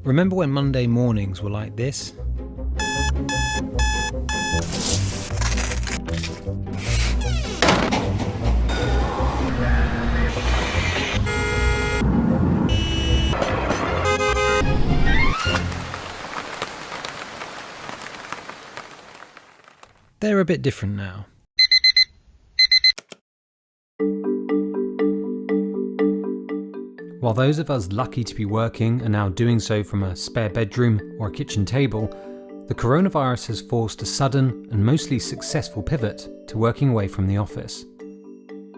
Remember when Monday mornings were like this? They're a bit different now. While those of us lucky to be working are now doing so from a spare bedroom or a kitchen table, the coronavirus has forced a sudden and mostly successful pivot to working away from the office.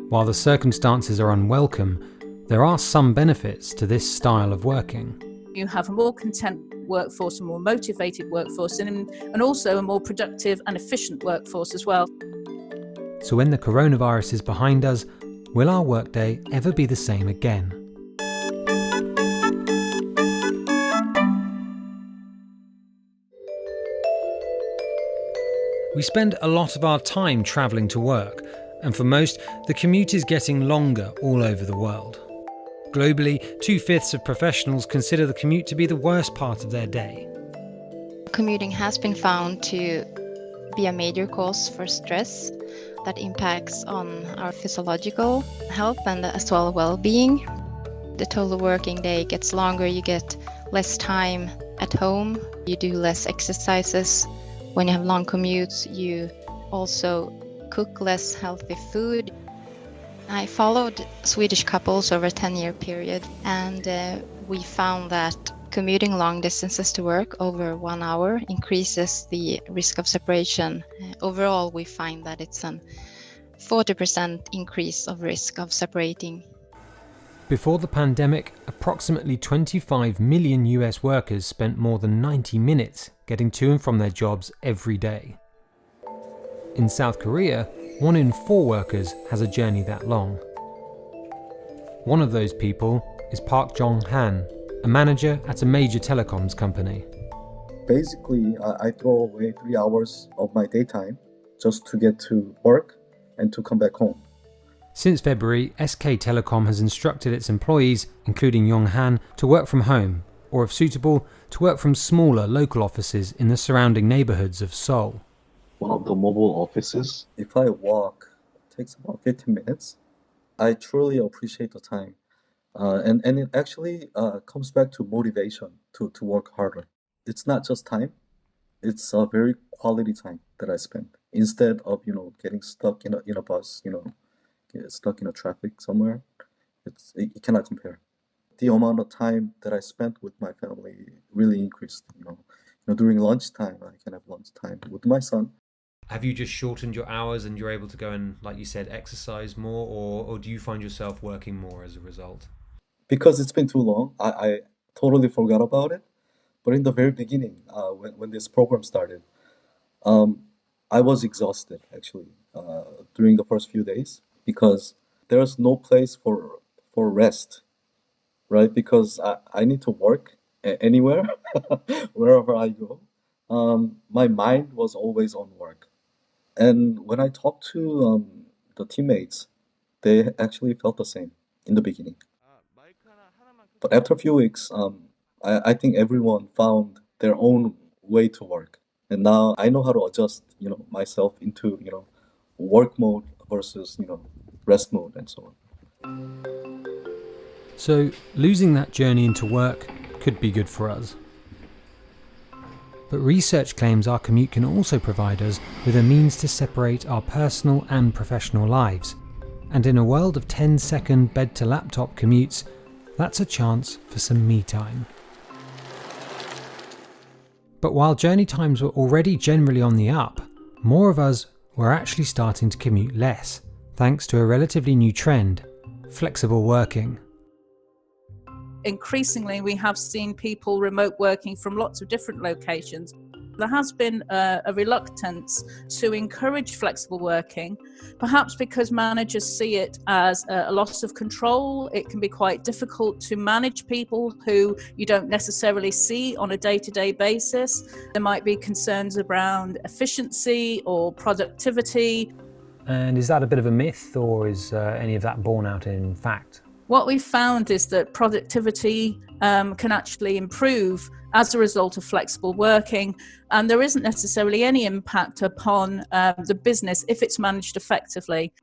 While the circumstances are unwelcome, there are some benefits to this style of working. You have a more content workforce, a more motivated workforce, and also a more productive and efficient workforce as well. So when the coronavirus is behind us, will our workday ever be the same again? We spend a lot of our time travelling to work, and for most, the commute is getting longer all over the world. Globally, 2/5 of professionals consider the commute to be the worst part of their day. Commuting has been found to be a major cause for stress that impacts on our physiological health and as well well-being. The total working day gets longer, you get less time at home, you do less exercises. When you have long commutes, you also cook less healthy food. I followed Swedish couples over a 10-year period, and we found that commuting long distances to work over 1 hour increases the risk of separation. Overall, we find that it's a 40% increase of risk of separating. Before the pandemic, approximately 25 million US workers spent more than 90 minutes getting to and from their jobs every day. In South Korea, 1 in 4 workers has a journey that long. One of those people is Park Jong-han, a manager at a major telecoms company. Basically, I throw away 3 hours of my daytime just to get to work and to come back home. Since February, SK Telecom has instructed its employees, including Yong-han, to work from home, or if suitable, to work from smaller local offices in the surrounding neighbourhoods of Seoul. One of the mobile offices. If I walk, it takes about 15 minutes. I truly appreciate the time. And it actually comes back to motivation to work harder. It's not just time, it's a very quality time that I spend. Instead of, getting stuck in a bus, get stuck in a traffic somewhere, it cannot compare. The amount of time that I spent with my family really increased. During lunchtime, I can have lunchtime with my son. Have you just shortened your hours and you're able to go and, like you said, exercise more, or do you find yourself working more as a result? Because it's been too long, I totally forgot about it. But in the very beginning, when this program started, I was exhausted, actually, during the first few days, because there's no place for rest, right? Because I need to work anywhere, wherever I go. My mind was always on work. And when I talked to the teammates, they actually felt the same in the beginning. But after a few weeks, I think everyone found their own way to work. And now I know how to adjust, myself into, work mode versus, rest mode and so on. So losing that journey into work could be good for us. But research claims our commute can also provide us with a means to separate our personal and professional lives. And in a world of 10-second bed-to-laptop commutes, that's a chance for some me time. But while journey times were already generally on the up, more of us were actually starting to commute less, thanks to a relatively new trend: flexible working. Increasingly, we have seen people remote working from lots of different locations. There has been a reluctance to encourage flexible working, perhaps because managers see it as a loss of control. It can be quite difficult to manage people who you don't necessarily see on a day-to-day basis. There might be concerns around efficiency or productivity. And is that a bit of a myth, or is any of that borne out in fact? What we found is that productivity can actually improve as a result of flexible working, and there isn't necessarily any impact upon the business if it's managed effectively.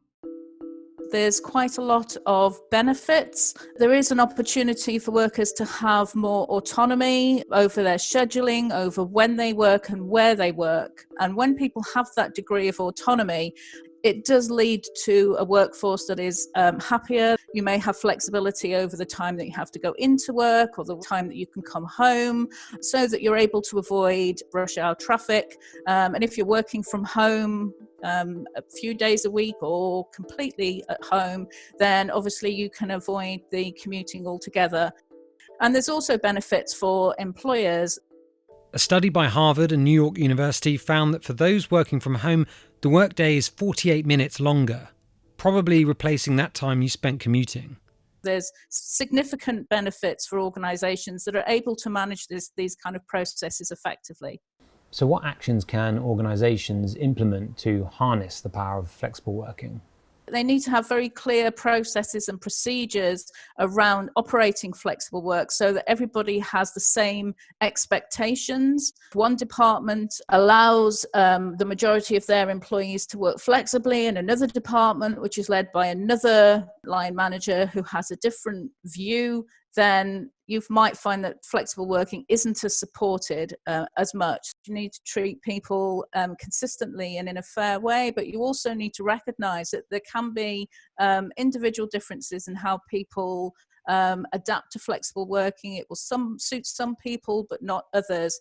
There's quite a lot of benefits. There is an opportunity for workers to have more autonomy over their scheduling, over when they work and where they work. And when people have that degree of autonomy, it does lead to a workforce that is happier. You may have flexibility over the time that you have to go into work or the time that you can come home, so that you're able to avoid rush hour traffic. And if you're working from home a few days a week or completely at home, then obviously you can avoid the commuting altogether. And there's also benefits for employers. A study by Harvard and New York University found that for those working from home, the workday is 48 minutes longer, probably replacing that time you spent commuting. There's significant benefits for organisations that are able to manage these kind of processes effectively. So what actions can organisations implement to harness the power of flexible working? They need to have very clear processes and procedures around operating flexible work so that everybody has the same expectations. One department allows the majority of their employees to work flexibly, and another department, which is led by another line manager who has a different view, then you might find that flexible working isn't as supported as much. You need to treat people consistently and in a fair way, but you also need to recognise that there can be individual differences in how people adapt to flexible working. It will suit some people, but not others.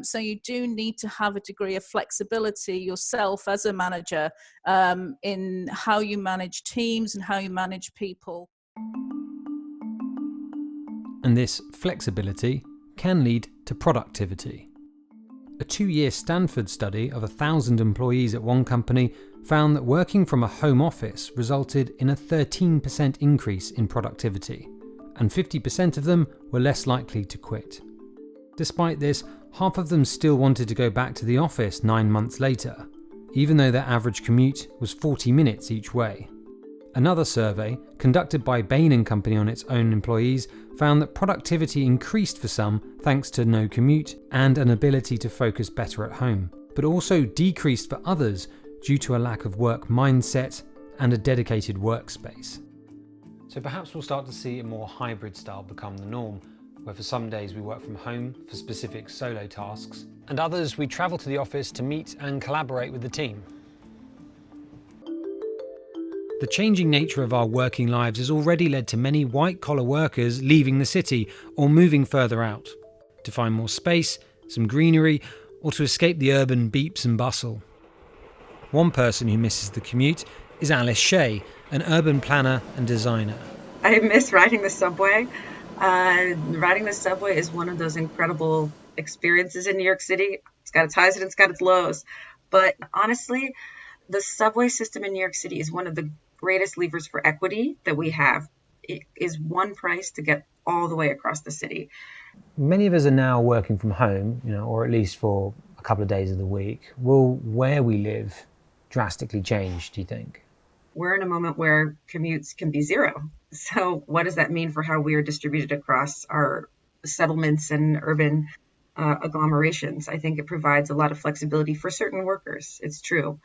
So you do need to have a degree of flexibility yourself as a manager in how you manage teams and how you manage people. And this flexibility can lead to productivity. A 2-year Stanford study of 1,000 employees at one company found that working from a home office resulted in a 13% increase in productivity, and 50% of them were less likely to quit. Despite this, half of them still wanted to go back to the office 9 months later, even though their average commute was 40 minutes each way. Another survey, conducted by Bain & Company on its own employees, found that productivity increased for some thanks to no commute and an ability to focus better at home, but also decreased for others due to a lack of work mindset and a dedicated workspace. So perhaps we'll start to see a more hybrid style become the norm, where for some days we work from home for specific solo tasks, and others we travel to the office to meet and collaborate with the team. The changing nature of our working lives has already led to many white-collar workers leaving the city or moving further out, to find more space, some greenery, or to escape the urban beeps and bustle. One person who misses the commute is Alice Shea, an urban planner and designer. I miss riding the subway. Riding the subway is one of those incredible experiences in New York City. It's got its highs and it's got its lows. But honestly, the subway system in New York City is one of the greatest levers for equity that we have. It is one price to get all the way across the city. Many of us are now working from home, or at least for a couple of days of the week. Will where we live drastically change, do you think? We're in a moment where commutes can be zero. So what does that mean for how we are distributed across our settlements and urban agglomerations? I think it provides a lot of flexibility for certain workers. It's true.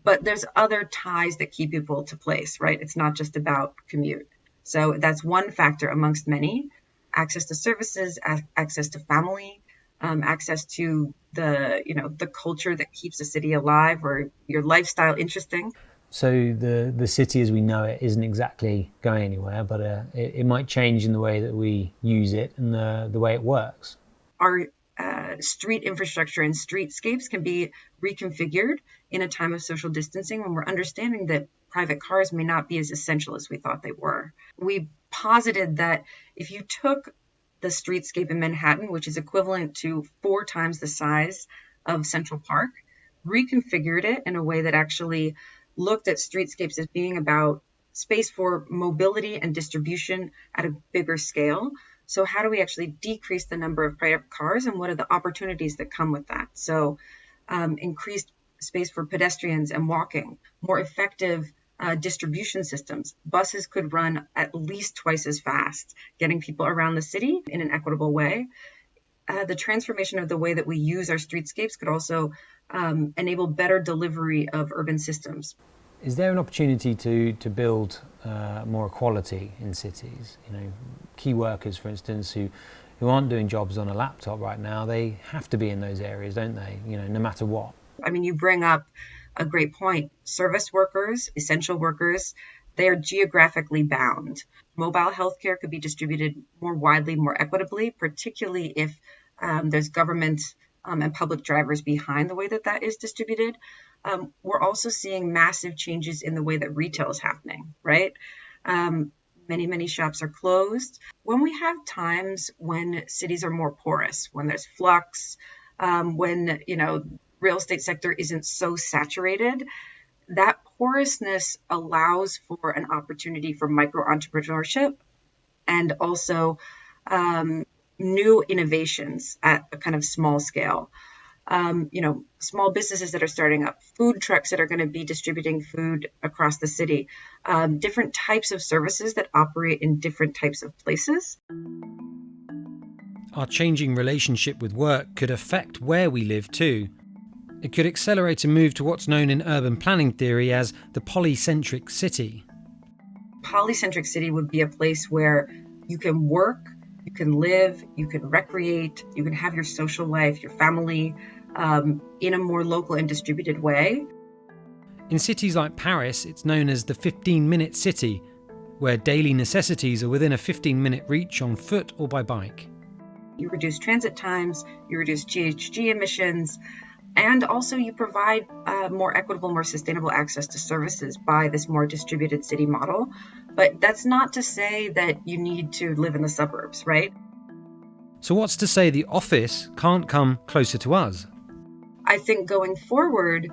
But there's other ties that keep people to place, right? It's not just about commute. So that's one factor amongst many. Access to services, access to family, access to the culture that keeps a city alive or your lifestyle interesting. So the city as we know it isn't exactly going anywhere, but it might change in the way that we use it and the way it works. Our street infrastructure and streetscapes can be reconfigured in a time of social distancing when we're understanding that private cars may not be as essential as we thought they were. We posited that if you took the streetscape in Manhattan, which is equivalent to 4 times the size of Central Park, reconfigured it in a way that actually looked at streetscapes as being about space for mobility and distribution at a bigger scale. So how do we actually decrease the number of private cars, and what are the opportunities that come with that? So increased space for pedestrians and walking, more effective distribution systems. Buses could run at least twice as fast, getting people around the city in an equitable way. The transformation of the way that we use our streetscapes could also enable better delivery of urban systems. Is there an opportunity to build more equality in cities? You know, key workers, for instance, who aren't doing jobs on a laptop right now, they have to be in those areas, don't they? You know, no matter what. I mean, you bring up a great point. Service workers, essential workers, they are geographically bound. Mobile healthcare could be distributed more widely, more equitably, particularly if there's government and public drivers behind the way that is distributed. We're also seeing massive changes in the way that retail is happening, right? Many shops are closed. When we have times when cities are more porous, when there's flux, when, real estate sector isn't so saturated, that porousness allows for an opportunity for micro-entrepreneurship and also new innovations at a kind of small scale. Small businesses that are starting up, food trucks that are going to be distributing food across the city, different types of services that operate in different types of places. Our changing relationship with work could affect where we live too. It could accelerate a move to what's known in urban planning theory as the polycentric city. Polycentric city would be a place where you can work, you can live, you can recreate, you can have your social life, your family, in a more local and distributed way. In cities like Paris, it's known as the 15-minute city, where daily necessities are within a 15-minute reach on foot or by bike. You reduce transit times, you reduce GHG emissions, and also you provide more equitable, more sustainable access to services by this more distributed city model. But that's not to say that you need to live in the suburbs, right? So what's to say the office can't come closer to us? I think going forward,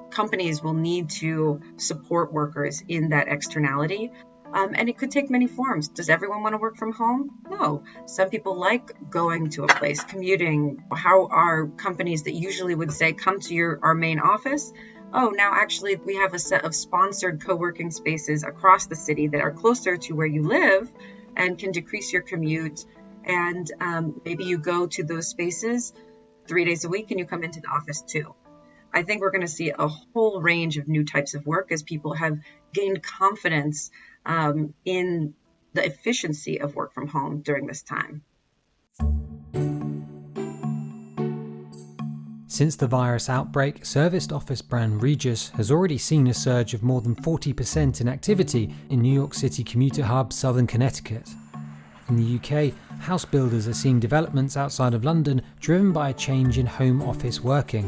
companies will need to support workers in that externality. And it could take many forms. Does everyone want to work from home? No. Some people like going to a place, commuting. How are companies that usually would say, come to our main office? Oh, now actually we have a set of sponsored co-working spaces across the city that are closer to where you live and can decrease your commute. And maybe you go to those spaces 3 days a week and you come into the office too. I think we're going to see a whole range of new types of work as people have gained confidence in the efficiency of work from home during this time. Since the virus outbreak, serviced office brand Regus has already seen a surge of more than 40% in activity in New York City commuter hub Southern Connecticut. In the UK, house builders are seeing developments outside of London driven by a change in home office working.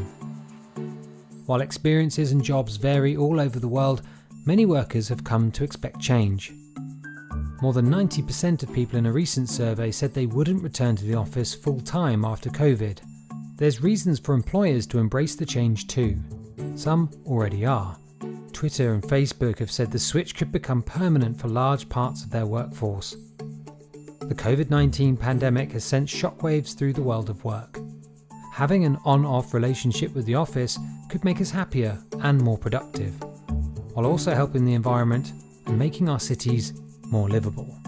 While experiences and jobs vary all over the world, many workers have come to expect change. More than 90% of people in a recent survey said they wouldn't return to the office full-time after COVID. There's reasons for employers to embrace the change too. Some already are. Twitter and Facebook have said the switch could become permanent for large parts of their workforce. The COVID-19 pandemic has sent shockwaves through the world of work. Having an on-off relationship with the office could make us happier and more productive, while also helping the environment and making our cities more livable.